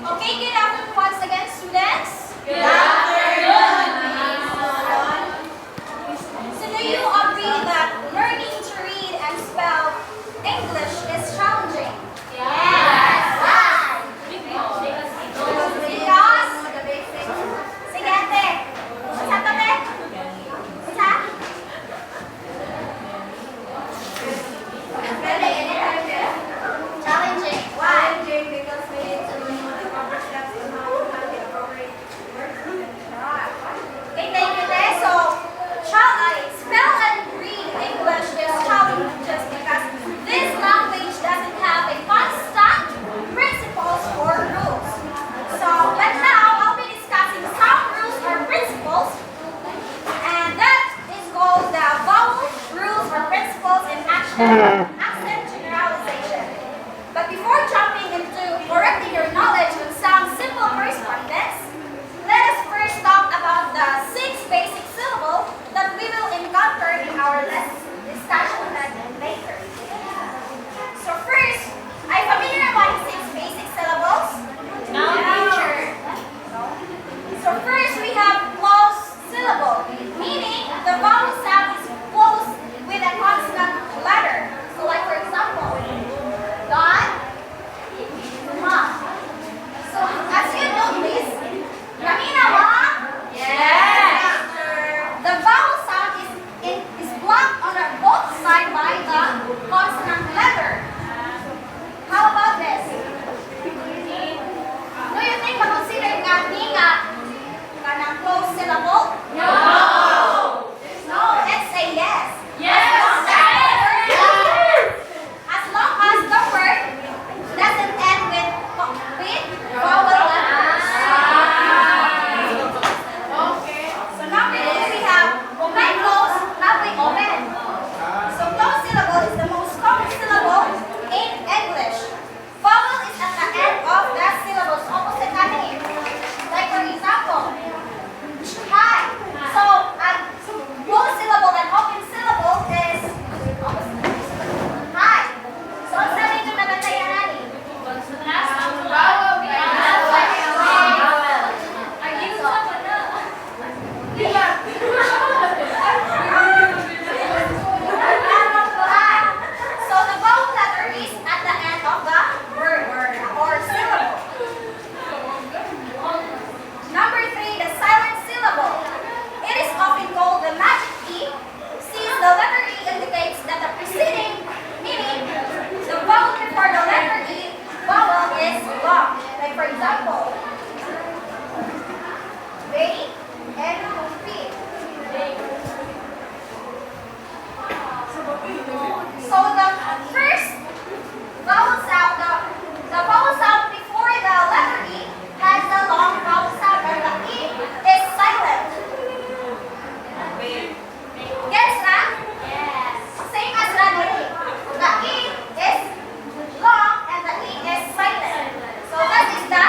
Okay, good afternoon once again, students. Good afternoon, So do you agree that learning to read and spell English is challenging? Yes. Why? Because Because? Sige, ate. Unsa to, te? Unsa? Challenging. Why? Because we need to know the proper steps and how to find the appropriate words to describe. Okay, thank you, te. So, spell and read English is challenging just because this language doesn't have a constant principles or rules. So, but now I'll be discussing some rules or principles, and that is called the vowel rules or principles in accent generalization. But before jumping into correcting your knowledge on some simple correspondence, let us first talk about the 6 basic syllables that we will encounter in our discussion later. So first, are you familiar about the 6 basic syllables? No, teacher. So first we have closed syllable, meaning the vowel sound is closed with a consonant letter. So like for example, God, Ma. So as you notice, kanina ma? Yes. The vowel sound is blocked on both sides by the consonant letter. How about this? Do you think consider nga nga kanang closed syllable? No. No, let's say yes. Yes. As long as the word doesn't end with vowel letters. Okay. So number 2 we have open, close, halfway open. So closed syllable is the most common syllable in English. Vowel is at the end of the syllables, opposite happening. Like for example, hi. So closed syllable and open syllable is hi. So ang sabi nyo nabantayan natin? Last ang vowel. Ayun sa pala. So the vowel letter is at the end of the word or syllable. Number 3, the silent syllable. It is often called the magic E, since the letter E indicates that the preceding, meaning the vowel before the letter E vowel is long. Like for example, they and compete. So the first vowel sound, the vowel sound before the letter E has the long vowel sound and the E is silent. Gets that? Yes. Same as Radiri. The E is long and the E is silent. So that is the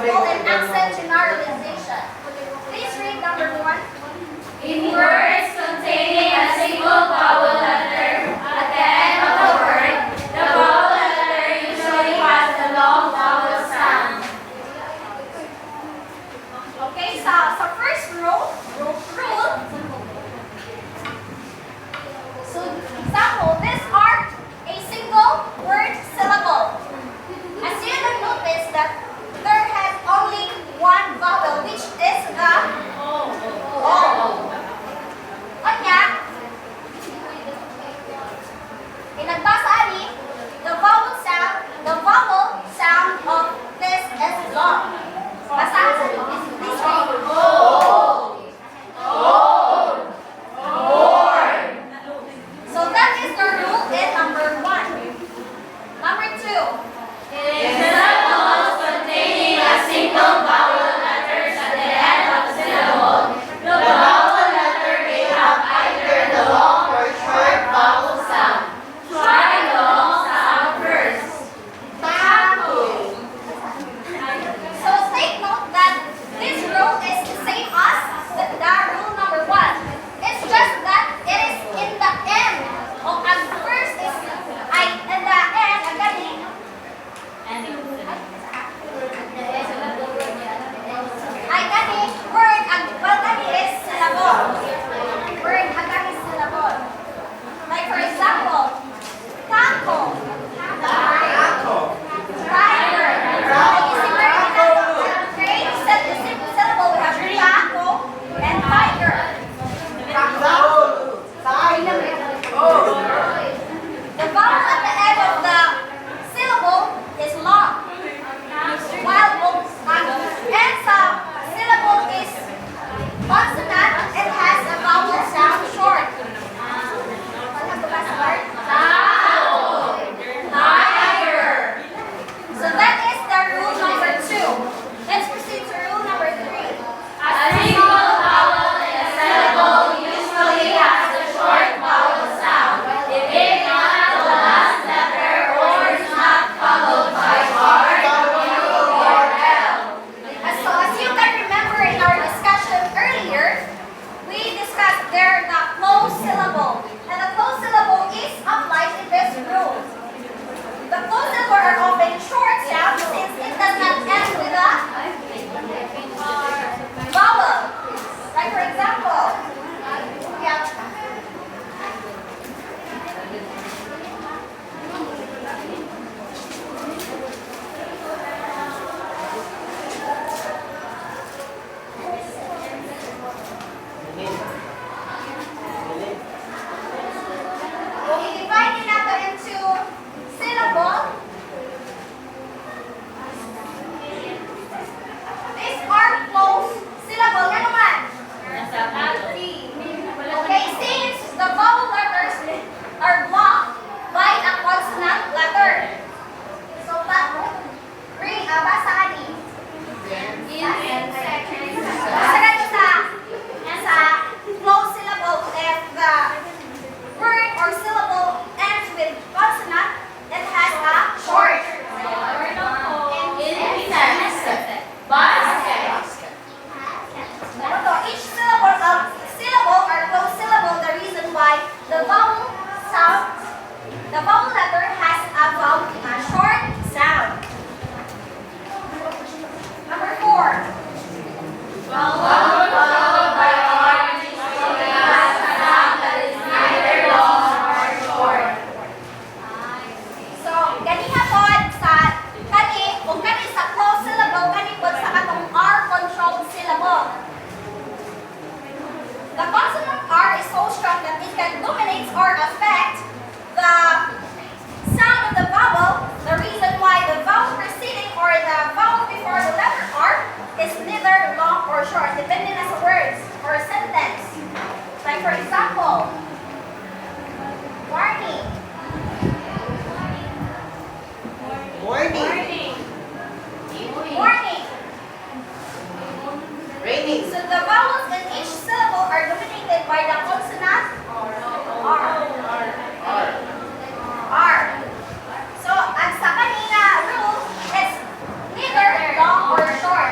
rule in accent generalization. Please read number 1. In words containing a single vowel letter at the end of the word, the vowel letter usually has the long vowel sound. Okay, so first rule. So example, these are a single word syllable. As you can notice that there has only one vowel, which is the O. Kanya, nagbasa ani, the vowel sound of this is long. Basahan sa this way. So that is the rule in number 1. Number 2. In syllables containing a single vowel letters at the end of the syllable, the vowel letter may have either the long or short vowel sound. Try the long sound first. So take note that this rule is the same as the rule number 1. It's just that it is in the end. O ang first is ay in the end, ang galing. Ay galing, word, ang gani is syllable. Word, ang gani is syllable. Like for example, taco. Tiger. Okay, set the simple syllable. We have taco and tiger. The vowel at the end of the syllable is long, while and the syllable is consonant. It has a vowel sound short. What have the last word? Tiger. So that is the rule number 2. Let's proceed to rule number 3. A single vowel in a syllable usually has a short vowel sound if it not at the last letter or is not followed by R, U, or L. So as you can remember in our discussion earlier, we discussed there the closed syllable. And the closed syllable is applied in this rule. The closed syllable are often short sound since it does not end with a vowel. Like for example, yeah. Okay, divide it up into syllable. These are closed syllable. Yan naman. Okay, since the vowel letters are blocked by a consonant letter. So, basahan ni. Basahan nyo sa closed syllable. If the word or syllable ends with consonant, it has a short. Each syllable or closed syllable, the reason why the vowel letter has a short sound. Number 4. Vowel followed by R usually has a sound that is neither long nor short. So, ganiha pod sa kani sa closed syllable, kani pod sa katong R-controlled syllable. The consonant R is so strong that it can dominate or affect the sound of the vowel. The reason why the vowel preceding or the vowel before the letter R is neither long or short, depending on the words or sentence. Like for example, warning. Warning. Raining. So the vowels in each syllable are dominated by the consonant R. R. So, ang sa kanina rule is neither long or short.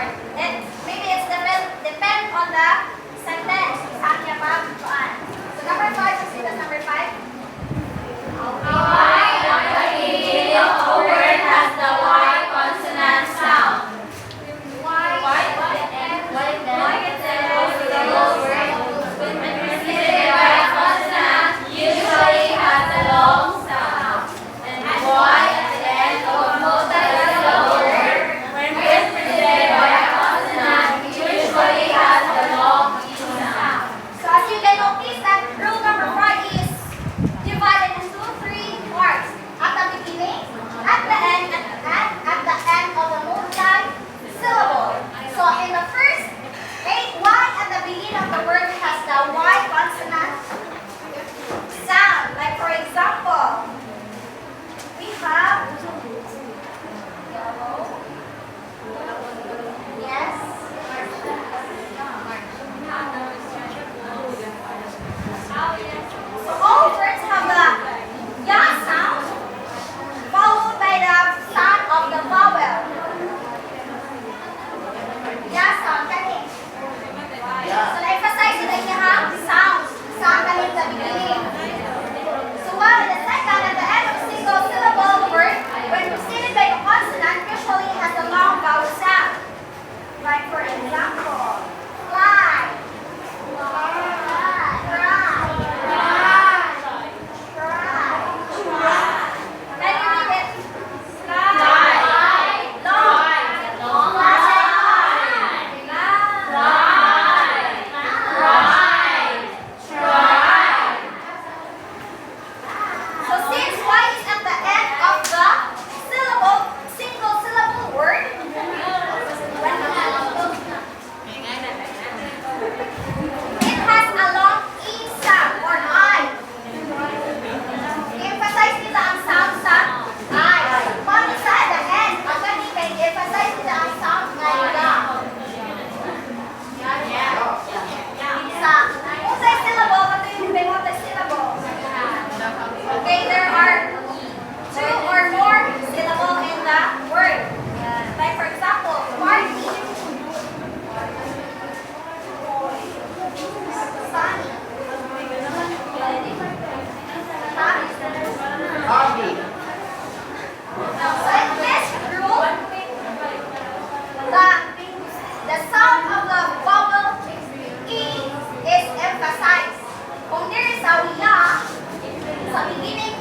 beginning